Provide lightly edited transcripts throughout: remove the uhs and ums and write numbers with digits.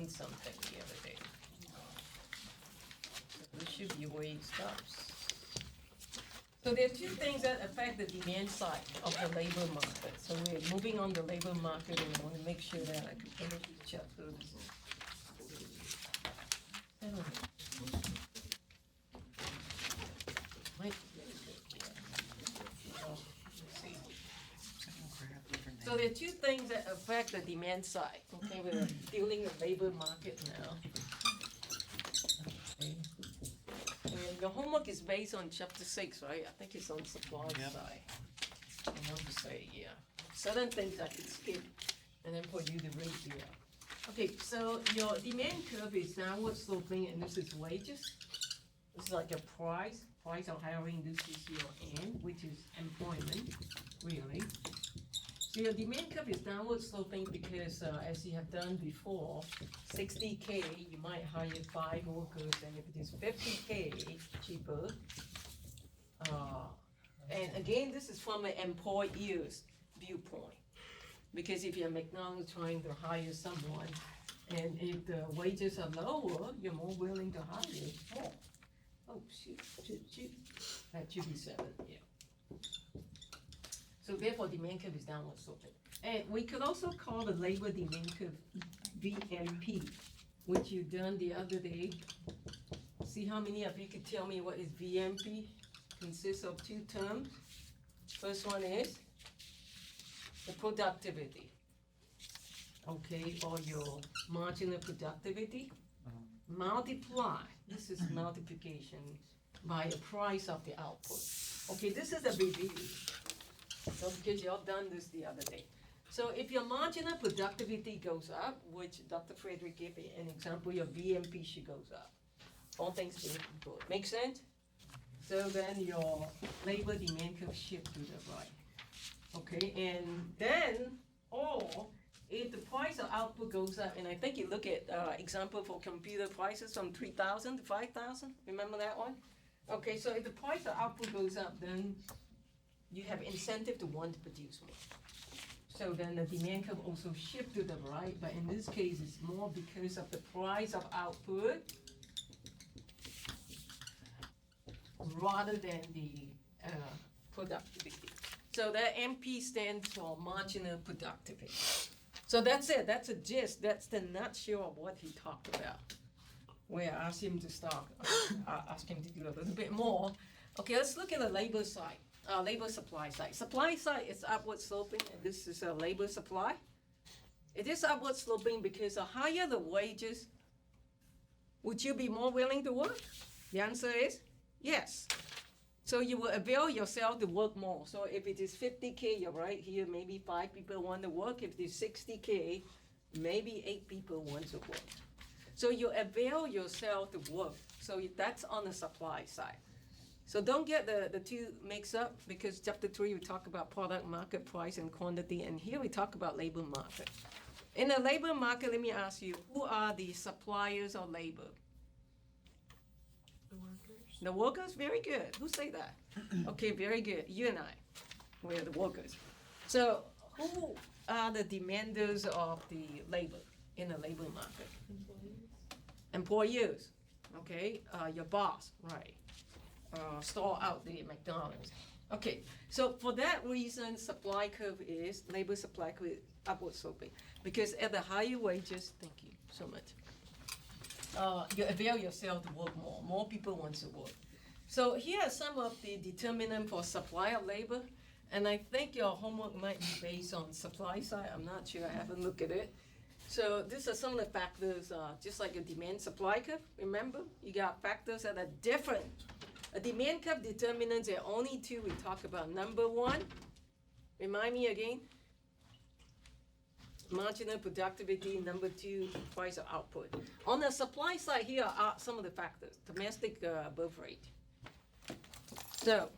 done something the other day. So this should be where it stops. So there are two things that affect the demand side of the labor market. So we're moving on the labor market, and I want to make sure that I can finish this chapter. So there are two things that affect the demand side. Okay, we're dealing with labor market now. Okay. And your homework is based on chapter 6, right? I think it's on supply side. I want to say, yeah. Certain things I could skip, and then for you to read here. Okay, so your demand curve is downward sloping, and this is wages. This is like your price of hiring. This is your N, which is employment, really. So your demand curve is downward sloping because, as you have done before, 60K, you might hire 5 workers, and if it is 50K cheaper, and again, this is from an employer's viewpoint. Because if you're McDonald's trying to hire someone, and if the wages are lower, you're more willing to hire more. Oh, shoot. That should be 7, yeah. So therefore, demand curve is downward sloping. And we could also call the labor demand curve VMP, which you done the other day. See how many of you could tell me what is VMP? Consists of 2 terms. First one is the productivity, okay, or your marginal productivity, multiply, this is multiplication, by the price of the output. Okay, this is a review. So because you all done this the other day. So if your marginal productivity goes up, which Dr. Frederick gave an example, your VMP should goes up. All things being equal. Make sense? So then your labor demand curve shift to the right. Okay, and then, or if the price of output goes up, and I think you look at example for computer prices from 3,000 to 5,000, remember that one? Okay, so if the price of output goes up, then you have incentive to want to produce more. So then the demand curve also shift to the right, but in this case, it's more because of the price of output rather than the productivity. So that MP stands for marginal productivity. So that's it. That's a gist. That's the nutshell of what he talked about. Where I asked him to start, I asked him to do a little bit more. Okay, let's look at the labor side, labor supply side. Supply side is upward sloping, and this is a labor supply. It is upward sloping because the higher the wages, would you be more willing to work? The answer is yes. So you will avail yourself to work more. So if it is 50K, you're right here, maybe 5 people want to work. If it is 60K, maybe 8 people want to work. So you avail yourself to work. So that's on the supply side. So don't get the two mixed up, because chapter 3 we talk about product, market, price, and quantity, and here we talk about labor market. In the labor market, let me ask you, who are the suppliers of labor? The workers, very good. Who say that? Okay, very good. You and I, we're the workers. So who are the demanders of the labor in the labor market? Employers. Okay, your boss, right? Store out the McDonald's. Okay, so for that reason, supply curve is, labor supply curve is upward sloping. Because at the higher wages, thank you so much. You avail yourself to work more. More people want to work. So here are some of the determinants for supply of labor. And I think your homework might be based on supply side. I'm not sure. I haven't looked at it. So these are some of the factors, just like a demand supply curve. Remember, you got factors that are different. A demand curve determinants, there are only 2 we talk about. Number 1, remind me again. Marginal productivity. Number 2, price of output. On the supply side, here are some of the factors. Domestic birth rate. So,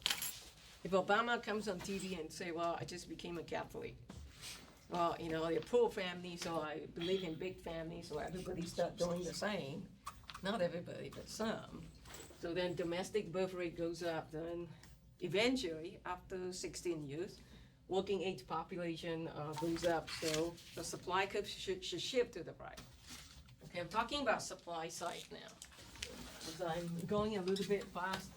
if Obama comes on TV and say, well, I just became a Catholic. Well, you know, they're poor families, so I believe in big families, so everybody start doing the same. Not everybody, but some. So then domestic birth rate goes up. Then eventually, after 16 years, working age population goes up. So the supply curve should shift to the right. Okay, I'm talking about supply side now. Because I'm going a little bit fast,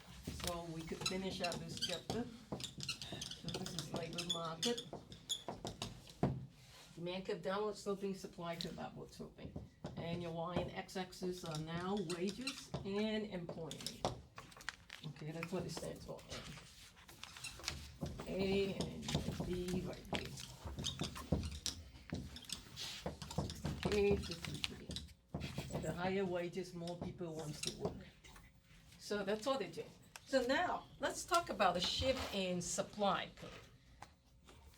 so we could finish out this chapter. So this is labor market. Demand curve downward sloping, supply curve upward sloping. And your Y and X axis are now wages and employment. Okay, that's what it stands for. A and B right here. Okay, 53. And the higher wages, more people wants to work. So that's what they do. So now, let's talk about the shift in supply curve.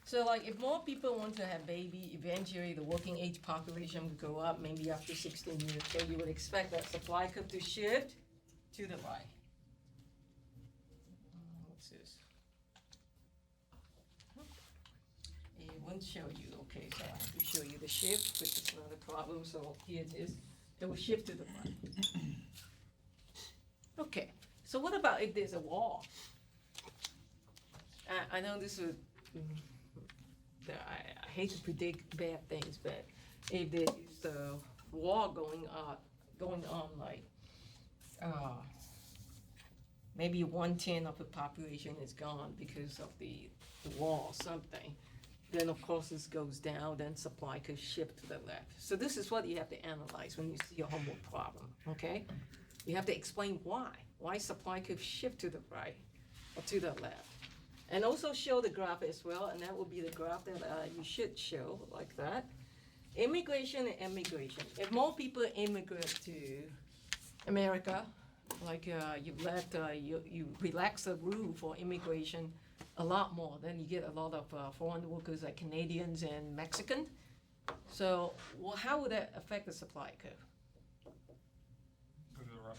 So like if more people want to have baby, eventually the working age population would go up, maybe after 16 years. So you would expect that supply curve to shift to the right. What's this? It won't show you, okay, so I have to show you the shift, which is not a problem, so here it is. It will shift to the right. Okay, so what about if there's a wall? I know this is, I hate to predict bad things, but if there's a war going on like, maybe 1/10 of the population is gone because of the war or something, then of course this goes down, then supply could shift to the left. So this is what you have to analyze when you see a homework problem, okay? You have to explain why supply could shift to the right or to the left. And also show the graph as well, and that will be the graph that you should show, like that. Immigration and emigration. If more people immigrate to America, like you relax the rule for immigration a lot more, then you get a lot of foreign workers like Canadians and Mexican. So how would that affect the supply curve? Go to the right.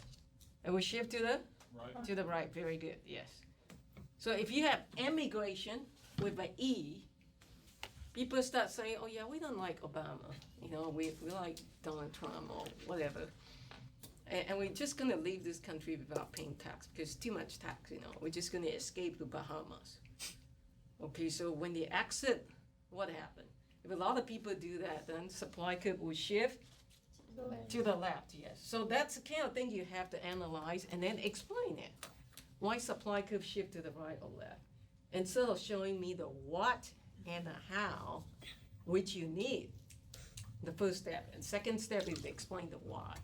It will shift to the? Right. To the right, very good, yes. So if you have emigration with an E, people start saying, oh yeah, we don't like Obama. You know, we like Donald Trump or whatever. And we're just gonna leave this country without paying tax because too much tax, you know. We're just gonna escape to Bahamas. Okay, so when they exit, what happened? If a lot of people do that, then supply curve will shift to the left, yes. So that's the kind of thing you have to analyze and then explain it. Why supply curve shift to the right or left? Instead of showing me the what and the how, which you need, the first step. And second step is to explain the why.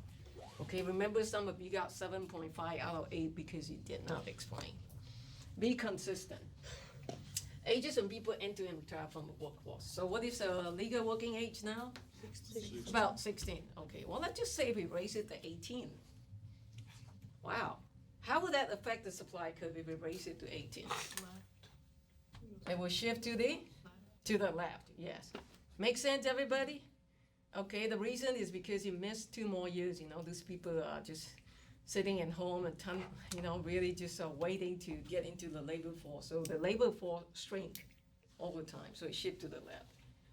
Okay, remember some of you got 7.5 out of 8 because you did not explain. Be consistent. Ages and people enter and retire from the workforce. So what is the legal working age now? 16. About 16. Okay, well let's just say we raise it to 18. Wow. How would that affect the supply curve if we raise it to 18? It will shift to the left, yes. Make sense, everybody? Okay, the reason is because you missed 2 more years, you know, these people are just sitting at home and, really just waiting to get into the labor force. So the labor force shrink over time, so it shift to the left.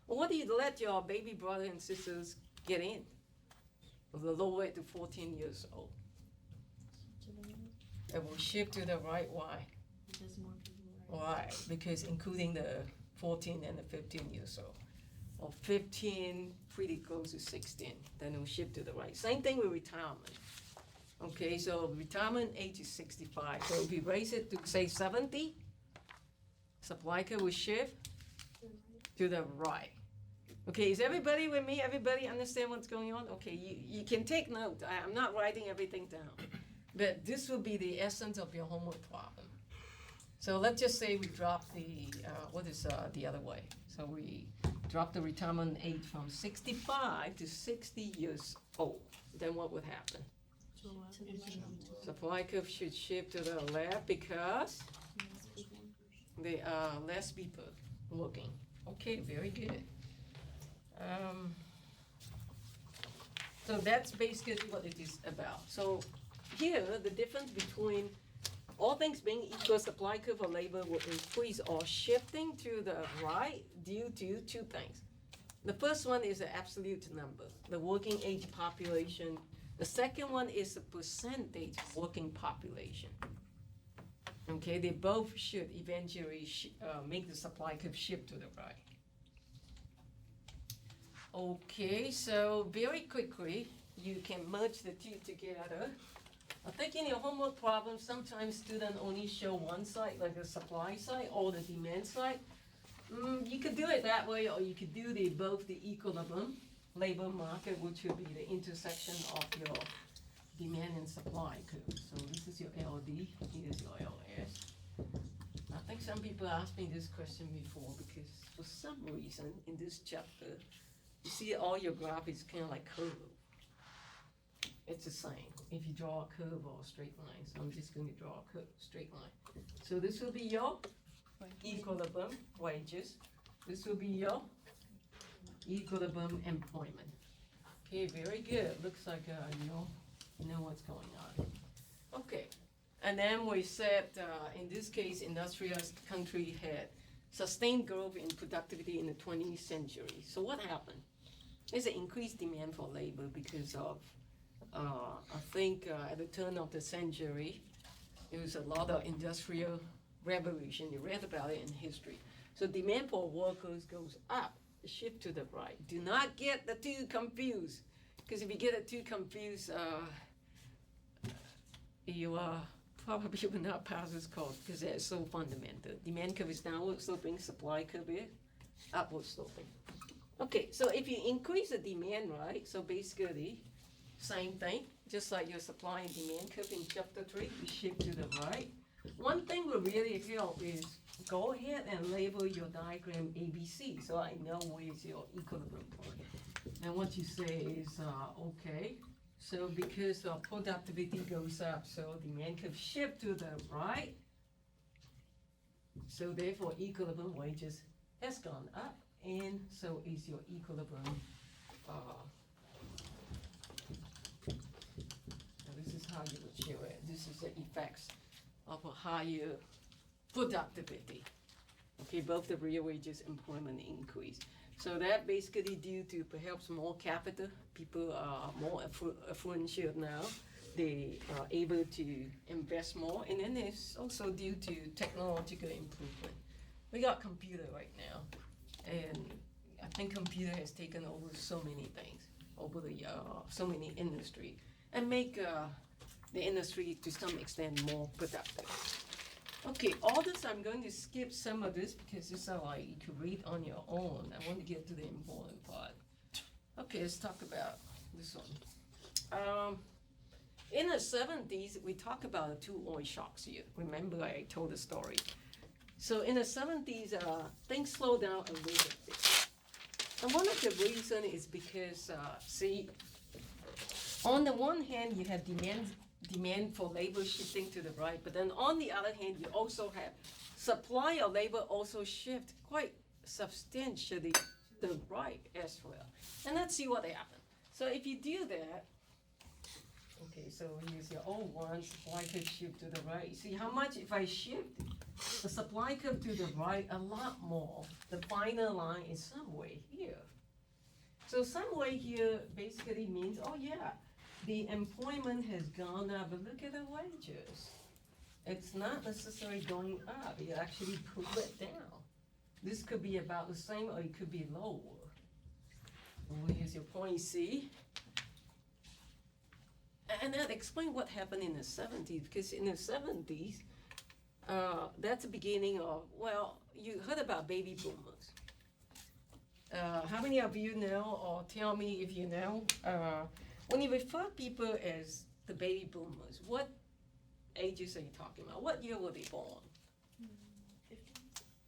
Well, what do you let your baby brother and sisters get in? The lower it to 14 years old. It will shift to the right, why? Why? Because including the 14 and the 15 years old. Or 15, pretty close to 16, then it will shift to the right. Same thing with retirement. Okay, so retirement age is 65. So if we raise it to say 70, supply curve will shift to the right. Okay, is everybody with me? Everybody understand what's going on? Okay, you can take note. I'm not writing everything down. But this will be the essence of your homework problem. So let's just say we drop the other way? So we drop the retirement age from 65 to 60 years old. Then what would happen? Supply curve should shift to the left because there are less people working. Okay, very good. So that's basically what it is about. So here, the difference between all things being equal, supply curve of labor will increase or shifting to the right due to 2 things. The first one is the absolute number, the working age population. The second one is the percentage working population. Okay, they both should eventually make the supply curve shift to the right. Okay, so very quickly, you can merge the two together. I think in your homework problem, sometimes students only show one side, like the supply side or the demand side. You could do it that way, or you could do both the equilibrium labor market, which would be the intersection of your demand and supply curve. So this is your LD, here's your LS. I think some people asked me this question before because for some reason in this chapter, you see all your graph is kind of like curve. It's the same if you draw a curve or a straight line. So I'm just going to draw a straight line. So this will be your equilibrium wages. This will be your equilibrium employment. Okay, very good. Looks like you know what's going on. Okay, and then we said in this case, industrial country had sustained growth in productivity in the 20th century. So what happened? There's an increased demand for labor because of I think at the turn of the century, there was a lot of industrial revolution. You read about it in history. So demand for workers goes up, shift to the right. Do not get the two confused, because if you get it too confused, you probably will not pass this course because they're so fundamental. Demand curve is downward sloping, supply curve is upward sloping. Okay, so if you increase the demand, right, so basically, same thing, just like your supply and demand curve in chapter 3, you shift to the right. One thing will really help is go ahead and label your diagram ABC, so I know where's your equilibrium point. And what you say is, okay, so because productivity goes up, so demand curve shift to the right, so therefore equilibrium wages has gone up, and so is your equilibrium. This is how you would show it. This is the effects of a higher productivity. Okay, both the real wages employment increase. So that basically due to perhaps more capital, people are more affluential now. They are able to invest more, and then it's also due to technological improvement. We got computer right now, and I think computer has taken over so many things, over the so many industry, and make the industry to some extent more productive. Okay, all this I'm going to skip some of this because this is like you can read on your own. I want to get to the important part. Okay, let's talk about this one. In the 70s, we talk about the two oil shocks here. Remember I told the story. So in the 70s, things slowed down a little bit. And one of the reasons is because, see, on the one hand, you have demand for labor shifting to the right, but then on the other hand, you also have supply of labor also shift quite substantially to the right as well. And let's see what happened. So if you do that, okay, so here's your old one, supply curve shift to the right. See how much if I shift the supply curve to the right a lot more, the final line is somewhere here. So somewhere here basically means, oh yeah, the employment has gone up, but look at the wages. It's not necessarily going up, it actually pulled it down. This could be about the same or it could be lower. Well, here's your point C. And that explains what happened in the 70s, because in the 70s, that's the beginning of, well, you heard about baby boomers. How many of you know, or tell me if you know, when you refer people as the baby boomers, what ages are you talking about? What year were they born?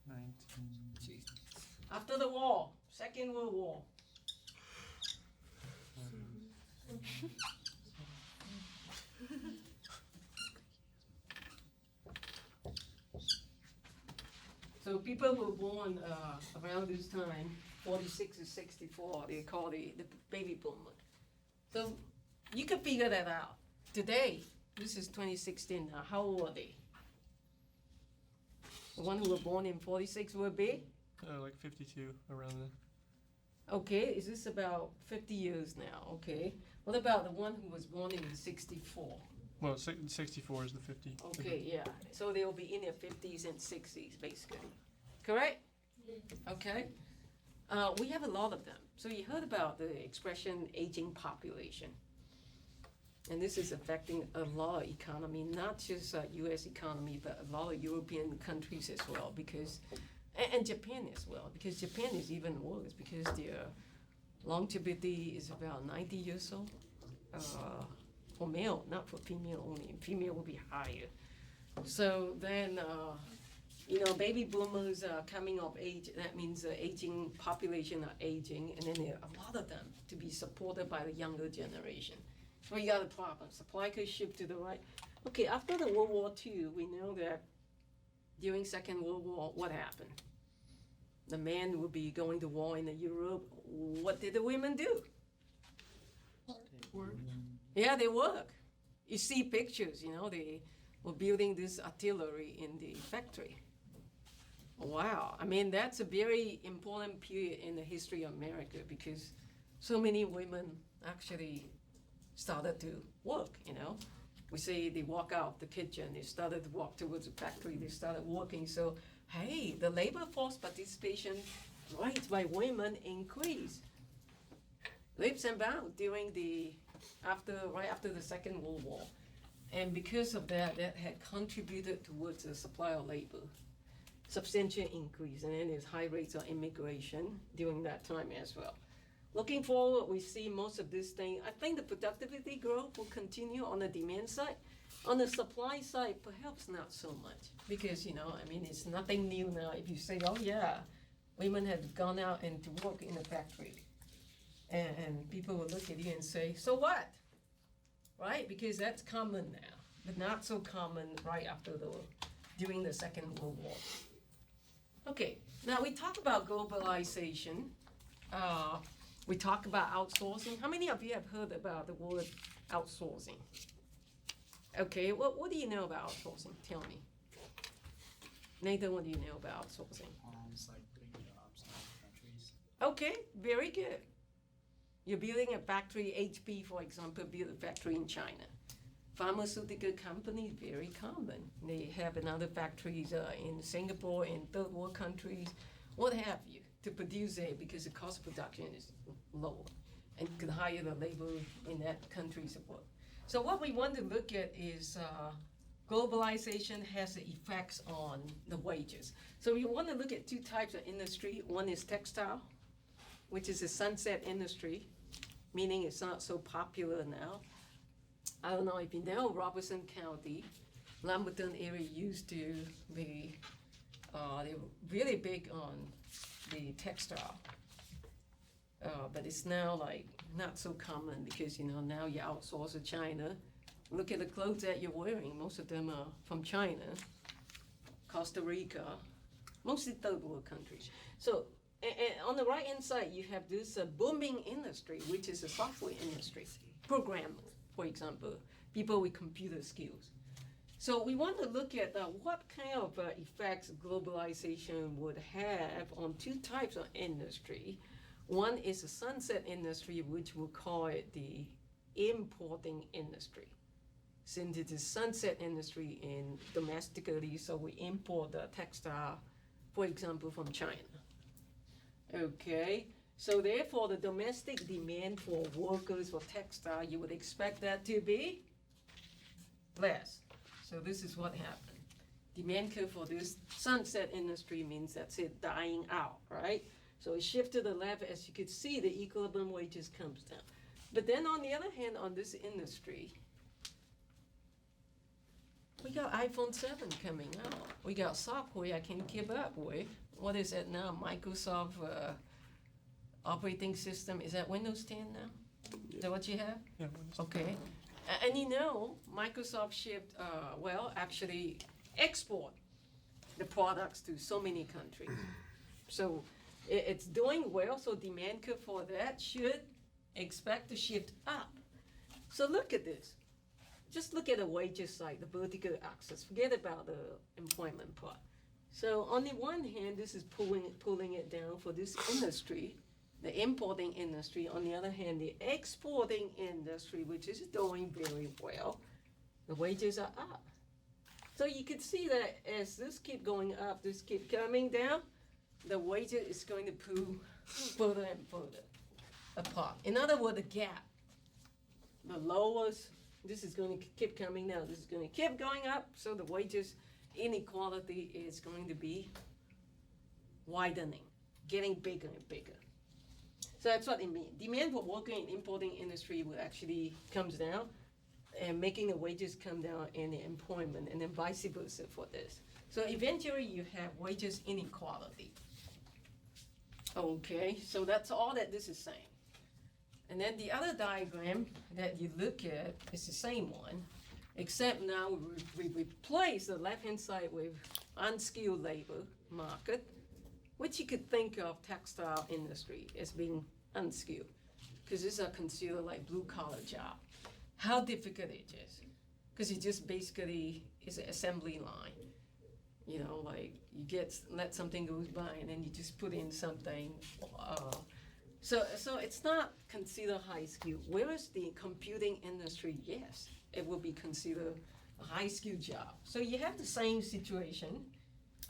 19. After the war, Second World War. So people who were born around this time, 46 to 64, they call the baby boomer. So you can figure that out. Today, this is 2016 now, how old are they? The one who were born in 46 will be? Like 52, around there. Okay, is this about 50 years now? Okay. What about the one who was born in 64? Well, 64 is the 50. Okay, yeah. So they will be in their 50s and 60s, basically. Correct? Okay. We have a lot of them. So you heard about the expression aging population. And this is affecting a lot of economy, not just U.S. economy, but a lot of European countries as well, because, and Japan as well, because Japan is even worse because their longevity is about 90 years old. For male, not for female only. Female will be higher. So then, baby boomers are coming of age. That means the aging population are aging, and then there are a lot of them to be supported by the younger generation. So you got a problem. Supply could shift to the right. Okay, after the World War II, we know that during Second World War, what happened? The men would be going to war in Europe. What did the women do? Work. Yeah, they work. You see pictures, they were building this artillery in the factory. Wow, I mean, that's a very important period in the history of America because so many women actually started to work, We say they walk out of the kitchen, they started to walk towards the factory, they started working. So, hey, the labor force participation rights by women increased leaps and bounds during right after the Second World War. And because of that had contributed towards the supply of labor. Substantial increase, and then there's high rates of immigration during that time as well. Looking forward, we see most of this thing. I think the productivity growth will continue on the demand side. On the supply side, perhaps not so much. Because, it's nothing new now. If you say, oh yeah, women have gone out and to work in a factory. And people will look at you and say, so what? Right? Because that's common now. But not so common right after during the Second World War. Okay, now we talk about globalization. We talk about outsourcing. How many of you have heard about the word outsourcing? Okay, what do you know about outsourcing? Tell me. Nathan, what do you know about outsourcing? It's like putting jobs in other countries. Okay, very good. You're building a factory, HP, for example, build a factory in China. Pharmaceutical companies, very common. They have another factories in Singapore, in third world countries, what have you, to produce it because the cost of production is low and could hire the labor in that country support. So what we want to look at is globalization has the effects on the wages. So we want to look at two types of industry. One is textile, which is a sunset industry, meaning it's not so popular now. I don't know if you know, Robertson County, Lumberton area used to be, they were really big on the textile. But it's now like not so common because, now you outsource to China. Look at the clothes that you're wearing. Most of them are from China, Costa Rica, mostly third world countries. So and on the right hand side, you have this booming industry, which is the software industry. Programmers, for example, people with computer skills. So we want to look at what kind of effects globalization would have on two types of industry. One is the sunset industry, which we'll call it the importing industry. Since it is sunset industry in domestically, so we import the textile, for example, from China. Okay, so therefore the domestic demand for workers for textile, you would expect that to be less. So this is what happened. Demand curve for this sunset industry means that's it dying out, right? So it shifted to the left. As you could see, the equilibrium wages comes down. But then on the other hand, on this industry, we got iPhone 7 coming out. We got software I can keep up with. What is it now? Microsoft operating system. Is that Windows 10 now? Is that what you have? Yeah. Okay. And Microsoft shipped, actually export the products to so many countries. So it's doing well, so demand curve for that should expect to shift up. So look at this. Just look at the wages side, the vertical axis. Forget about the employment part. So on the one hand, this is pulling it down for this industry, the importing industry. On the other hand, the exporting industry, which is doing very well, the wages are up. So you can see that as this keep going up, this keep coming down, the wages is going to pull further and further apart. In other words, the gap, the lowest this is going to keep coming down. This is going to keep going up. So the wages inequality is going to be widening, getting bigger and bigger. So that's what it means. Demand for worker in importing industry will actually comes down, and making the wages come down in the employment, and then vice versa for this. So eventually you have wages inequality. Okay, so that's all that this is saying. And then the other diagram that you look at is the same one, except now we replace the left-hand side with unskilled labor market, which you could think of textile industry as being unskilled, because these are considered like blue-collar job. How difficult it is, because it just basically is an assembly line. You know, like you let something goes by and then you just put in something. So it's not considered high skill. Whereas the computing industry, yes, it will be considered a high skill job. So you have the same situation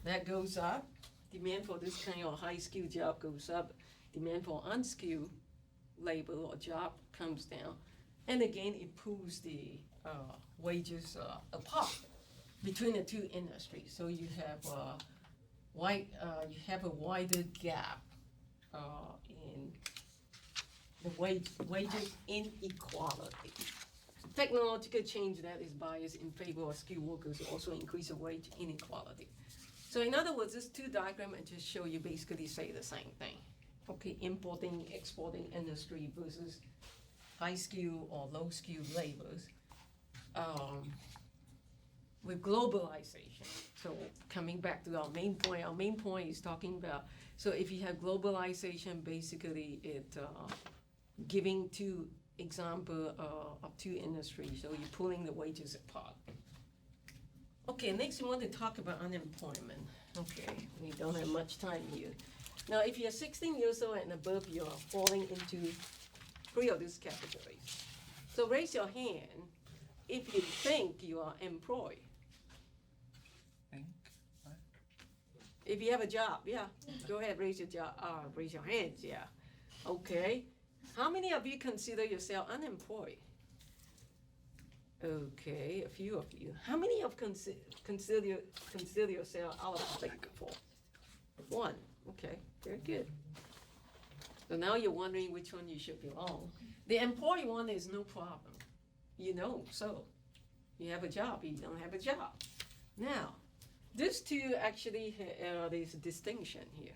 that goes up. Demand for this kind of high skill job goes up. Demand for unskilled labor or job comes down. And again, it pulls the wages apart between the two industries. So you have a wider gap in the wages inequality. Technological change that is biased in favor of skilled workers also increase the wage inequality. So in other words, these two diagrams I just show you basically say the same thing. Okay, importing, exporting industry versus high skilled or low skilled laborers. With globalization, so coming back to our main point is talking about, so if you have globalization, basically it giving two example of two industries, so you're pulling the wages apart. Okay, next we want to talk about unemployment. Okay, we don't have much time here. Now, if you're 16 years old and above, you're falling into three of these categories. So raise your hand if you think you are employed. If you have a job, yeah, go ahead, raise your hands, yeah. Okay, how many of you consider yourself unemployed? Okay, a few of you. How many of consider yourself out of the labor force? One, okay, very good. So now you're wondering which one you should belong. The employee one is no problem. You know, so you have a job, you don't have a job. Now, these two actually, there's a distinction here.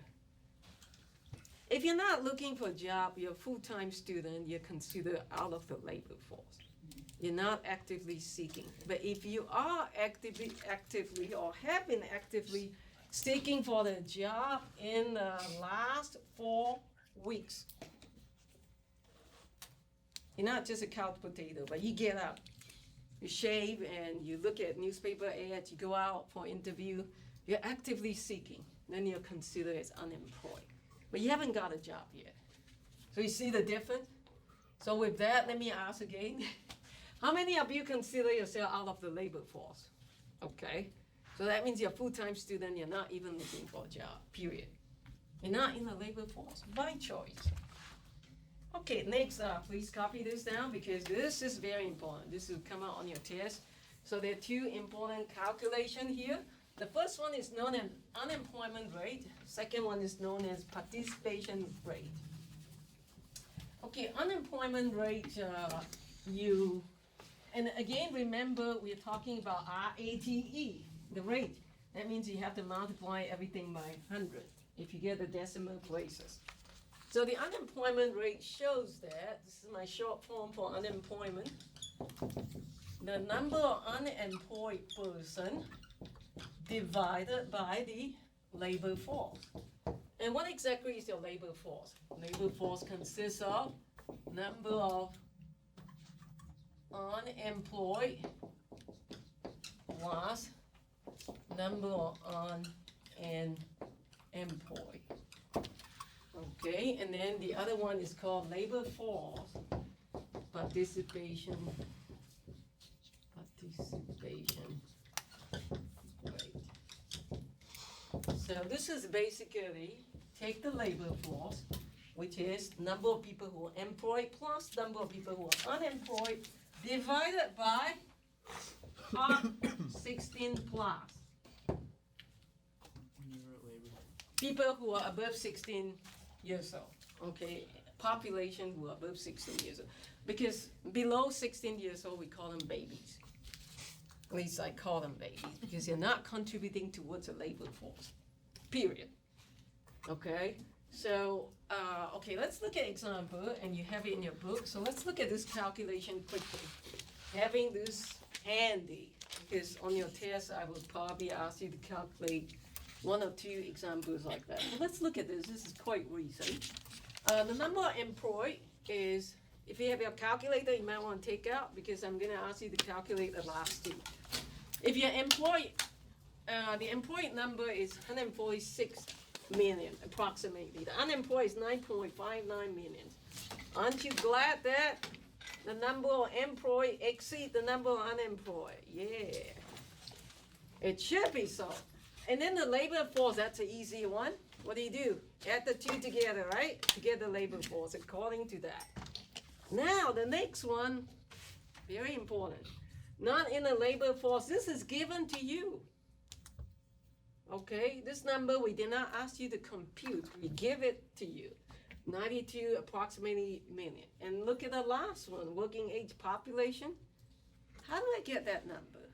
If you're not looking for a job, you're a full-time student, you're considered out of the labor force. You're not actively seeking. But if you are actively or have been actively seeking for the job in the last 4 weeks, you're not just a couch potato, but you get up. You shave and you look at newspaper ads, you go out for interview, you're actively seeking, then you're considered as unemployed. But you haven't got a job yet. So you see the difference? So with that, let me ask again. How many of you consider yourself out of the labor force? Okay, so that means you're a full-time student, you're not even looking for a job, period. You're not in the labor force, by choice. Okay, next, please copy this down because this is very important. This will come out on your test. So there are two important calculations here. The first one is known as unemployment rate. Second one is known as participation rate. Okay, unemployment rate, and again, remember we're talking about RATE, the rate. That means you have to multiply everything by 100 if you get the decimal places. So the unemployment rate shows that, this is my short form for unemployment, the number of unemployed person divided by the labor force. And what exactly is your labor force? Labor force consists of number of unemployed plus number of unemployed. Okay, and then the other one is called labor force participation rate. So this is basically take the labor force, which is number of people who are employed plus number of people who are unemployed divided by top 16 plus. When you were at labor. People who are above 16 years old, okay? Population who are above 16 years old. Because below 16 years old, we call them babies. At least I call them babies, because they're not contributing towards the labor force, period. Okay? So, okay, let's look at example, and you have it in your book. So let's look at this calculation quickly. Having this handy, because on your test, I will probably ask you to calculate one or two examples like that. So let's look at this. This is quite recent. The number employed is, if you have your calculator, you might want to take out, because I'm going to ask you to calculate the last two. If you're employed, the employed number is 146 million, approximately. The unemployed is 9.59 million. Aren't you glad that the number of employed exceed the number of unemployed? Yeah. It should be so. And then the labor force, that's an easy one. What do? Add the two together, right? To get the labor force, according to that. Now, the next one, very important. Not in the labor force, this is given to you. Okay, this number we did not ask you to compute, we give it to you. 92 approximately million. And look at the last one, working age population. How do I get that number?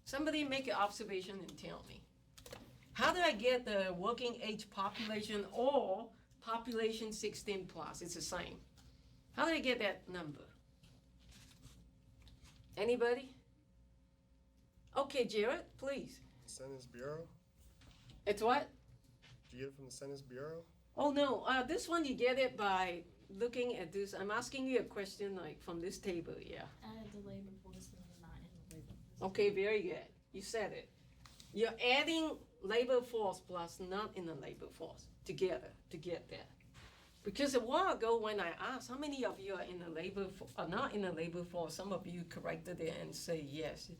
Somebody make an observation and tell me. How do I get the working age population or population 16 plus? It's the same. How do I get that number? Anybody? Okay, Jared, please. Census Bureau? It's what? Did you get it from the Census Bureau? Oh, no, this one you get it by looking at this. I'm asking you a question like from this table, yeah. Add the labor force and not in the labor force. Okay, very good. You said it. You're adding labor force plus not in the labor force together to get that. Because a while ago when I asked how many of you are in the labor are not in the labor force, some of you corrected it and say yes,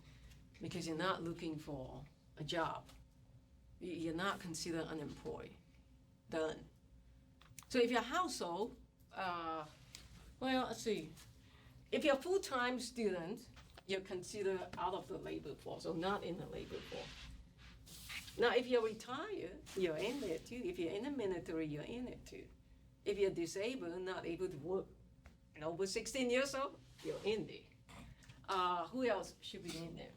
because you're not looking for a job. You're not considered unemployed. Done. So if your household, well, let's see. If you're a full-time student, you're considered out of the labor force or not in the labor force. Now, if you're retired, you're in there too. If you're in the military, you're in it too. If you're disabled, not able to work, and over 16 years old, you're in there. Who else should be in there?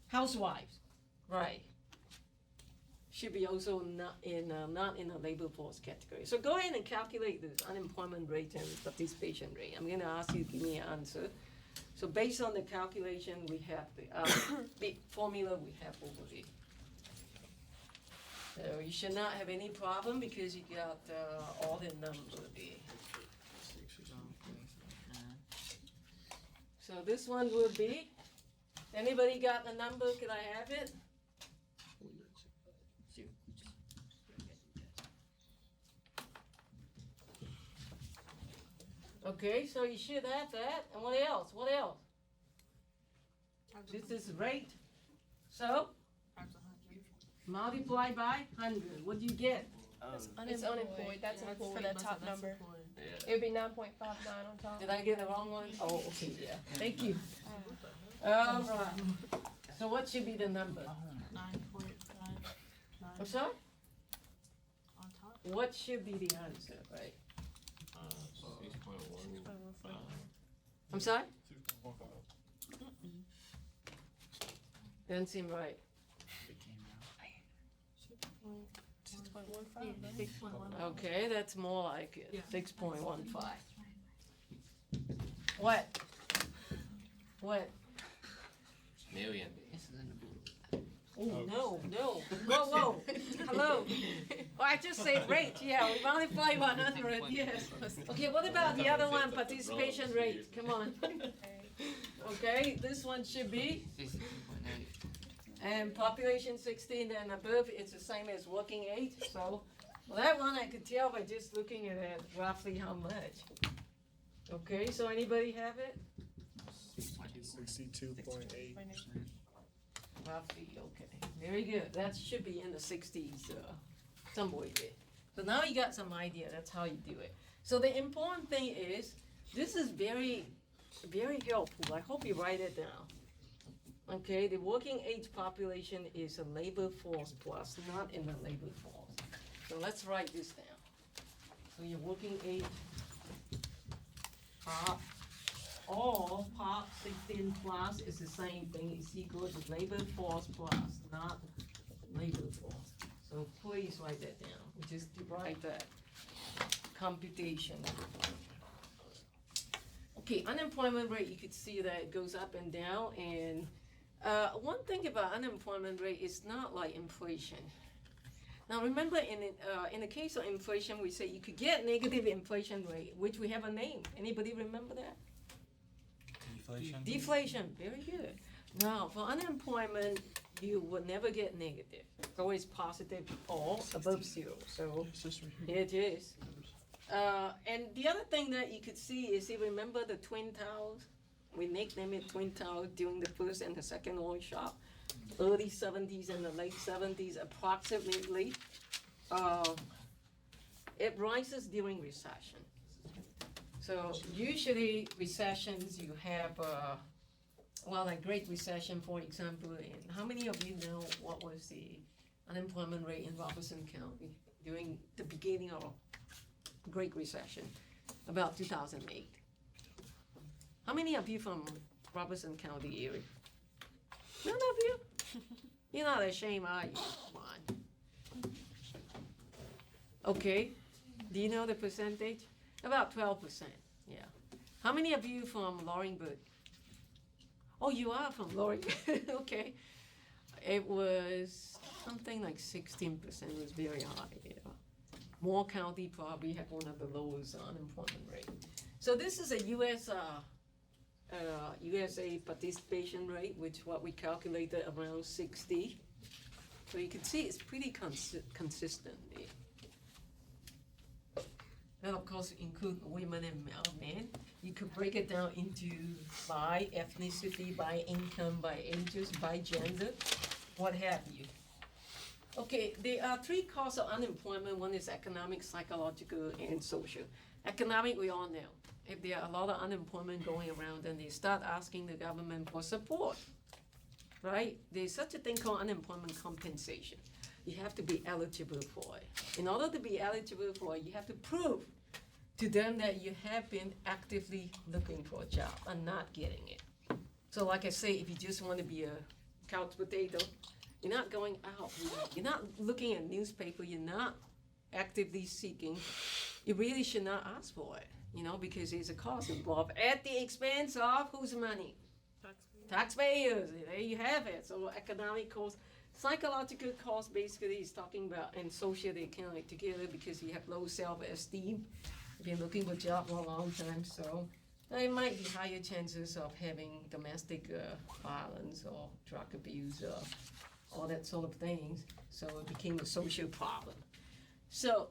Housewives, right? Should be also not in the labor force category. So go ahead and calculate this unemployment rate and participation rate. I'm going to ask you to give me an answer. So based on the calculation, we have the formula we have over there. So you should not have any problem because you got all the numbers there. So this one will be, anybody got the number? Can I have it? Okay, so you should have that. And what else? What else? This is rate. So multiply by 100. What do you get? It's unemployed. That's for the top number. It would be 9.59 on top. Did I get the wrong one? Oh, okay, yeah. Thank you. All right. So what should be the number? 9.59 I'm sorry? on top. What should be the answer, right? 6.1. I'm sorry? Doesn't seem right. It came out. 6.15. Yeah, 6.1. Okay, that's more like it. Yeah. 6.15. What? What? Million. Oh, no, no. Whoa, whoa. Hello. Oh, I just said rate. Yeah, we multiply 100. Yes. Okay, what about the other one? Participation rate. Come on. Okay, this one should be. And population 16 and above, it's the same as working age. So, well, that one I could tell by just looking at it, roughly how much. Okay, so anybody have it? 62.8. Roughly, okay. Very good. That should be in the 60s, somewhere there. So now you got some idea. That's how you do it. So the important thing is, this is very very helpful. I hope you write it down. Okay, the working age population is a labor force plus, not in the labor force. So let's write this down. So your working age pop, or pop 16 plus is the same thing, it's equal to labor force plus, not labor force. So please write that down, we just write that computation. Okay, unemployment rate, you could see that it goes up and down, and one thing about unemployment rate is not like inflation. Now remember, in the case of inflation, we say you could get negative inflation rate, which we have a name. Anybody remember that? Deflation. Deflation, very good. Now, for unemployment, you would never get negative. It's always positive or above zero, so It's just right here. it is. And the other thing that you could see is, you remember the Twin Towers? We nicknamed it Twin Towers during the first and the second oil shock, early 70s and the late 70s approximately. It rises during recession. So usually recessions, you have, well, a Great Recession, for example, and how many of you know what was the unemployment rate in Robertson County during the beginning of Great Recession, about 2008? How many of you from Robertson County area? None of you? You're not ashamed, are you? Come on. Okay, do you know the percentage? About 12%, yeah. How many of you from Loringburg? Oh, you are from Loringburg, okay. It was something like 16%, it was very high, yeah. Moore County probably had one of the lowest unemployment rate. So this is a USA participation rate, which what we calculated around 60. So you can see it's pretty consistent. And of course include women and men. You could break it down into by ethnicity, by income, by ages, by gender, what have you. Okay, there are three causes of unemployment. One is economic, psychological, and social. Economic, we all know. If there are a lot of unemployment going around, then they start asking the government for support, right? There's such a thing called unemployment compensation. You have to be eligible for it. In order to be eligible for it, you have to prove to them that you have been actively looking for a job and not getting it. So like I say, if you just want to be a couch potato, you're not going out, you're not looking at newspaper, you're not actively seeking, you really should not ask for it, you know, because there's a cost involved at the expense of whose money? Taxpayers. There you have it. So economic cost, psychological cost basically is talking about, and social they kind of like together because you have low self-esteem. If you're looking for a job for a long time, so there might be higher chances of having domestic violence or drug abuse or all that sort of things. So it became a social problem. So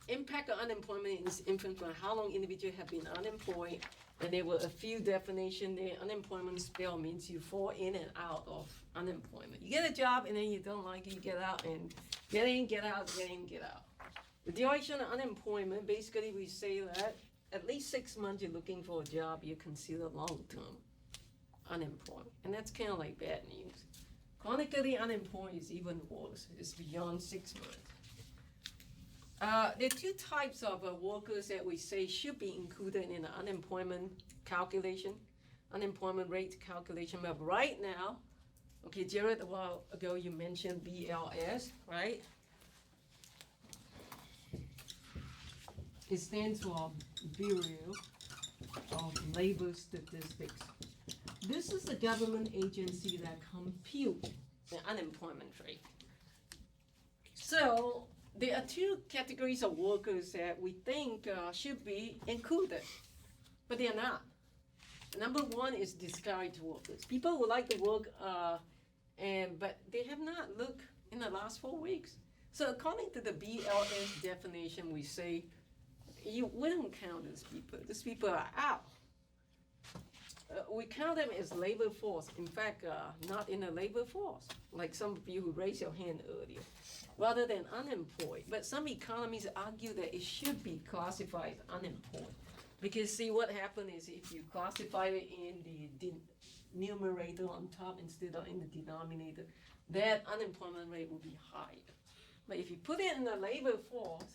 impact of unemployment is influenced by how long individuals have been unemployed. And there were a few definitions there. Unemployment spell means you fall in and out of unemployment. You get a job and then you don't like it, you get out and get in, get out, get in, get out. The duration of unemployment, basically we say that at least 6 months you're looking for a job, you consider long-term unemployment. And that's kind of like bad news. Chronically unemployed is even worse. It's beyond 6 months. There are two types of workers that we say should be included in the unemployment calculation, unemployment rate calculation. But right now, okay, Jared, a while ago you mentioned BLS, right? It stands for Bureau of Labor Statistics. This is the government agency that computes the unemployment rate. So there are two categories of workers that we think should be included, but they are not. Number one is discouraged workers. People would like to work, but they have not looked in the last 4 weeks. So according to the BLS definition, we say we don't count these people. These people are out. We count them as labor force. In fact, not in the labor force, like some of you who raised your hand earlier, rather than unemployed. But some economists argue that it should be classified as unemployed. Because see, what happened is if you classify it in the numerator on top instead of in the denominator, that unemployment rate will be higher. But if you put it in the labor force,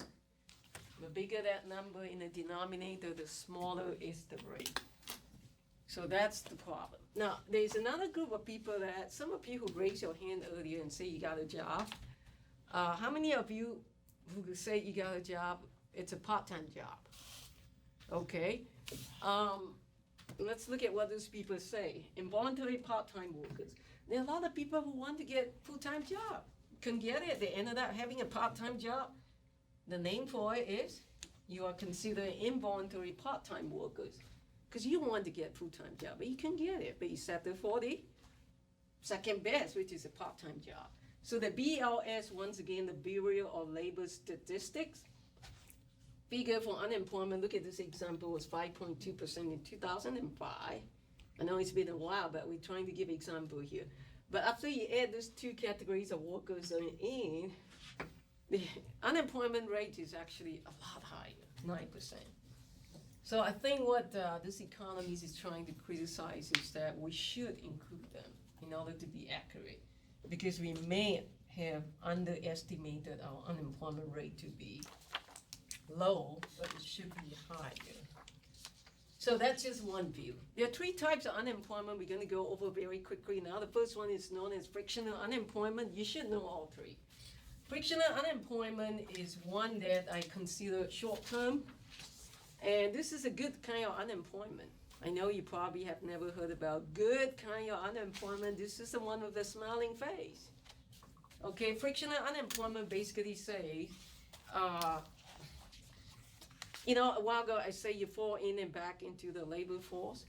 the bigger that number in the denominator, the smaller is the rate. So that's the problem. Now, there's another group of people that, some of you who raised your hand earlier and say you got a job. How many of you who could say you got a job, it's a part-time job? Okay. Let's look at what those people say. Involuntary part-time workers. There are a lot of people who want to get full-time job. Can get it. They ended up having a part-time job. The name for it is you are considered involuntary part-time workers. Because you want to get full-time job, but you can get it. But you settle for the second best, which is a part-time job. So the BLS, once again, the Bureau of Labor Statistics, figure for unemployment, look at this example, was 5.2% in 2005. I know it's been a while, but we're trying to give example here. But after you add these two categories of workers in, the unemployment rate is actually a lot higher, 9%. So I think what this economist is trying to criticize is that we should include them in order to be accurate, because we may have underestimated our unemployment rate to be low, but it should be higher. So that's just one view. There are three types of unemployment we're going to go over very quickly now. The first one is known as frictional unemployment. You should know all three. Frictional unemployment is one that I consider short-term, and this is a good kind of unemployment. I know you probably have never heard about good kind of unemployment. This is the one with the smiling face. Okay, frictional unemployment basically say, a while ago I say you fall in and back into the labor force.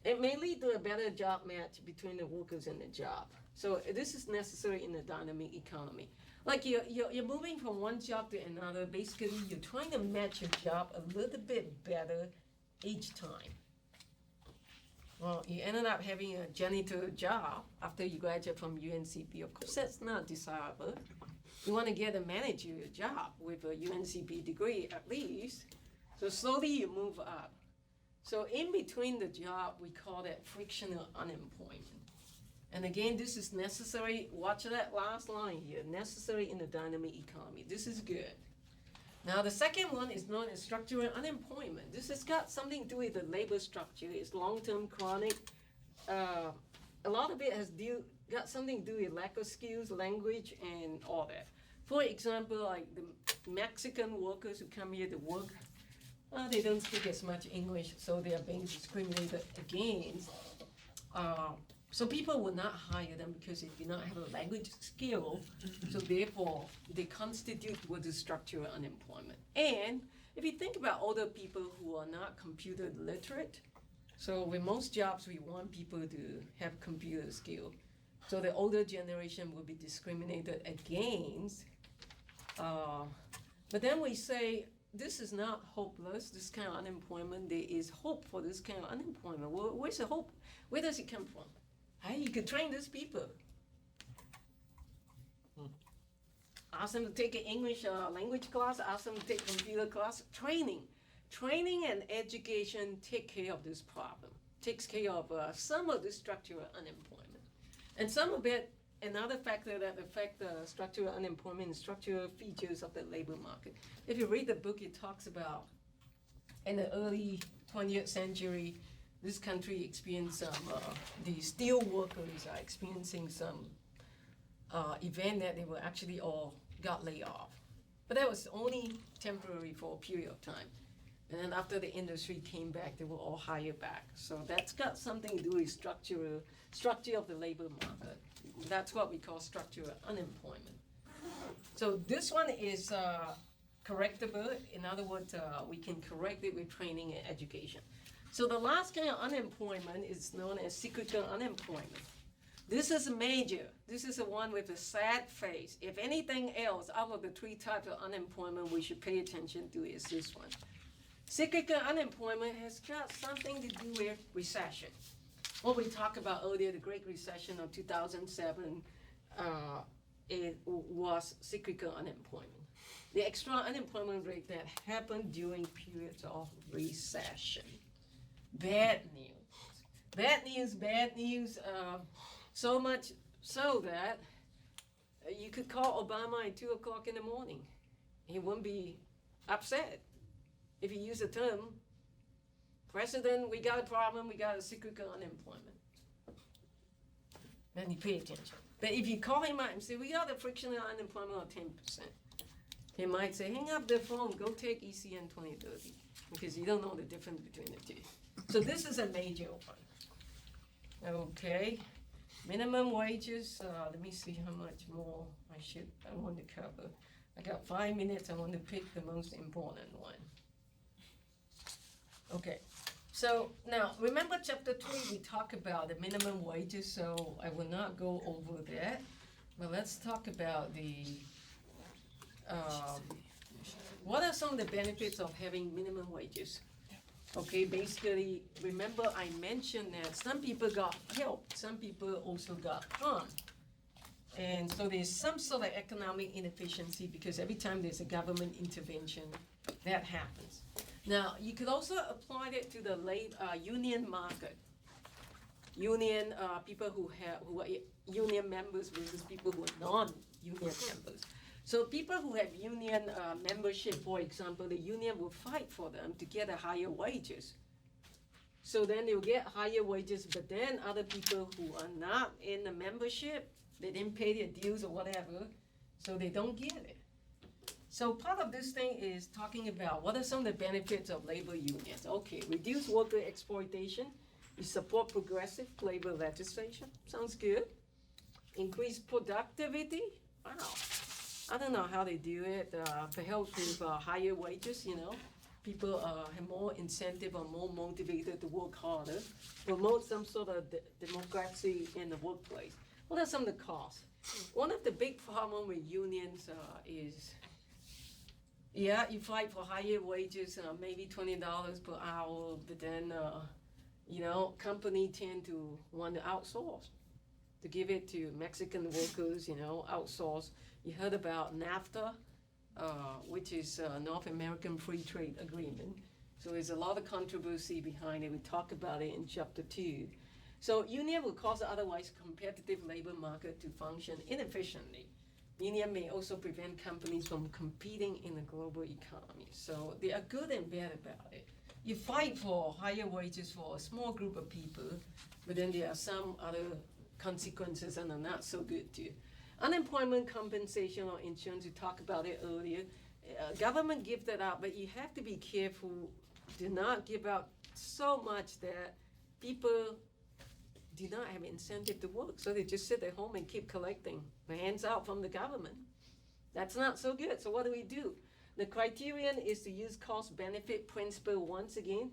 It may lead to a better job match between the workers and the job. So this is necessary in a dynamic economy. Like you're moving from one job to another. Basically, you're trying to match your job a little bit better each time. Well, you ended up having a janitor job after you graduate from UNCP. Of course, that's not desirable. You want to get a managerial job with a UNCP degree at least. So slowly you move up. So in between the job, we call that frictional unemployment. And again, this is necessary. Watch that last line here. Necessary in the dynamic economy. This is good. Now the second one is known as structural unemployment. This has got something to do with the labor structure. It's long-term, chronic. A lot of it has got something to do with lack of skills, language, and all that. For example, like the Mexican workers who come here to work, they don't speak as much English, so they are being discriminated against. So people will not hire them because they do not have a language skill, so therefore they constitute what is structural unemployment. And if you think about older people who are not computer literate, so with most jobs we want people to have computer skill. So the older generation will be discriminated against. But then we say, this is not hopeless, this kind of unemployment. There is hope for this kind of unemployment. Well, where's the hope? Where does it come from? Hey, you could train these people. Ask them to take an English language class, ask them to take computer class. Training and education take care of this problem, takes care of some of the structural unemployment. And some of it, another factor that affect the structural unemployment and structural features of the labor market. If you read the book, it talks about in the early 20th century, this country experienced some, the steel workers are experiencing some event that they were actually all got laid off. But that was only temporary for a period of time. And then after the industry came back, they were all hired back. So that's got something to do with structure of the labor market. That's what we call structural unemployment. So this one is correctable. In other words, we can correct it with training and education. So the last kind of unemployment is known as cyclical unemployment. This is major. This is the one with a sad face. If anything else, out of the three types of unemployment we should pay attention to is this one. Cyclical unemployment has got something to do with recession. What we talked about earlier, the Great Recession of 2007, it was cyclical unemployment. The extra unemployment rate that happened during periods of recession. Bad news. Bad news, bad news. So much so that you could call Obama at 2 o'clock in the morning. He wouldn't be upset if he used the term, President, we got a problem, we got a cyclical unemployment. Then he pay attention. But if you call him out and say, we got a frictional unemployment of 10%, he might say, hang up the phone, go take ECN 2030, because you don't know the difference between the two. So this is a major one. Okay, minimum wages, let me see how much more I want to cover. I got 5 minutes, I want to pick the most important one. Okay, so now remember chapter 3, we talk about the minimum wages, so I will not go over that. But let's talk about what are some of the benefits of having minimum wages? Okay, basically, remember I mentioned that some people got help, some people also got harm. And so there's some sort of economic inefficiency because every time there's a government intervention, that happens. Now, you could also apply it to the union market. Union, people who are union members versus people who are non-union members. So people who have union membership, for example, the union will fight for them to get a higher wages. So then they'll get higher wages, but then other people who are not in the membership, they didn't pay their dues or whatever, so they don't get it. So part of this thing is talking about what are some of the benefits of labor unions. Okay, reduce worker exploitation. You support progressive labor legislation. Sounds good. Increase productivity. Wow. I don't know how they do it. Perhaps with higher wages, people have more incentive or more motivated to work harder. Promote some sort of democracy in the workplace. What are some of the costs? One of the big problems with unions is, you fight for higher wages, maybe $20 per hour, but then, company tend to want to outsource, to give it to Mexican workers, outsource. You heard about NAFTA, which is North American Free Trade Agreement. So there's a lot of controversy behind it. We talk about it in chapter 2. So union will cause the otherwise competitive labor market to function inefficiently. Union may also prevent companies from competing in the global economy. So they are good and bad about it. You fight for higher wages for a small group of people, but then there are some other consequences and are not so good too. Unemployment compensation or insurance, we talked about it earlier. Government gives that out, but you have to be careful. Do not give out so much that people do not have incentive to work. So they just sit at home and keep collecting the hands out from the government. That's not so good. So what do? The criterion is to use cost-benefit principle once again.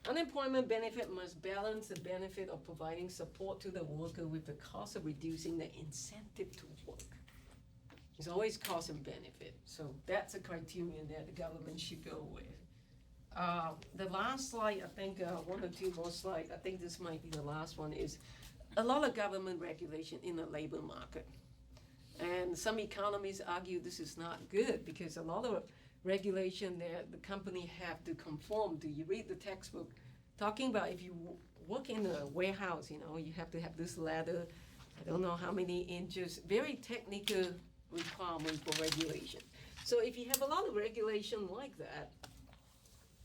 Unemployment benefit must balance the benefit of providing support to the worker with the cost of reducing the incentive to work. There's always cost and benefit. So that's a criterion that the government should go with. The last slide, I think, one or two more slides, I think this might be the last one, is a lot of government regulation in the labor market. And some economists argue this is not good because a lot of regulation that the company have to conform to. You read the textbook talking about if you work in a warehouse, you have to have this ladder, I don't know how many inches, very technical requirement for regulation. So if you have a lot of regulation like that,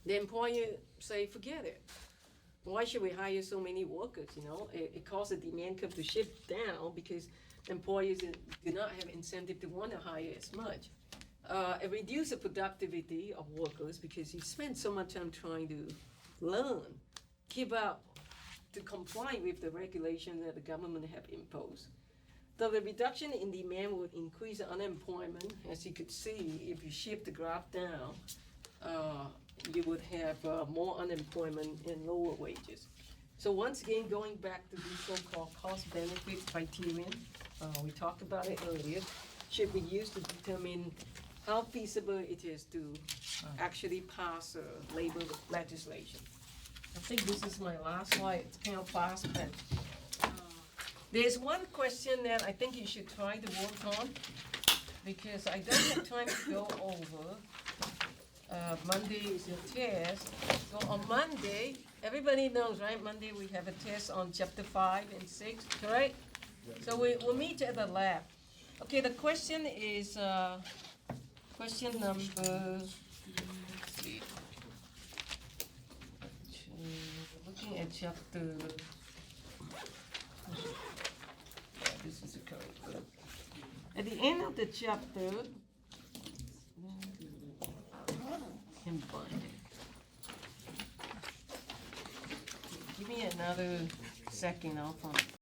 the employer say, forget it. Why should we hire so many workers, It causes the demand curve to shift down because employers do not have incentive to want to hire as much. It reduces the productivity of workers because you spend so much time trying to learn, keep up, to comply with the regulation that the government have imposed. So the reduction in demand would increase unemployment. As you could see, if you shift the graph down, you would have more unemployment and lower wages. So once again, going back to the so-called cost-benefit criterion, we talked about it earlier, should be used to determine how feasible it is to actually pass labor legislation. I think this is my last slide. It's kind of fast, but There's one question that I think you should try to work on, because I don't have time to go over. Monday is a test, so on Monday, everybody knows, right? Monday we have a test on chapter 5 and 6, correct? So we'll meet at the lab. Okay, the question is, question number, let's see. Looking at chapter, yeah, this is the correct one. At the end of the chapter, combined. Give me another second, I'll find.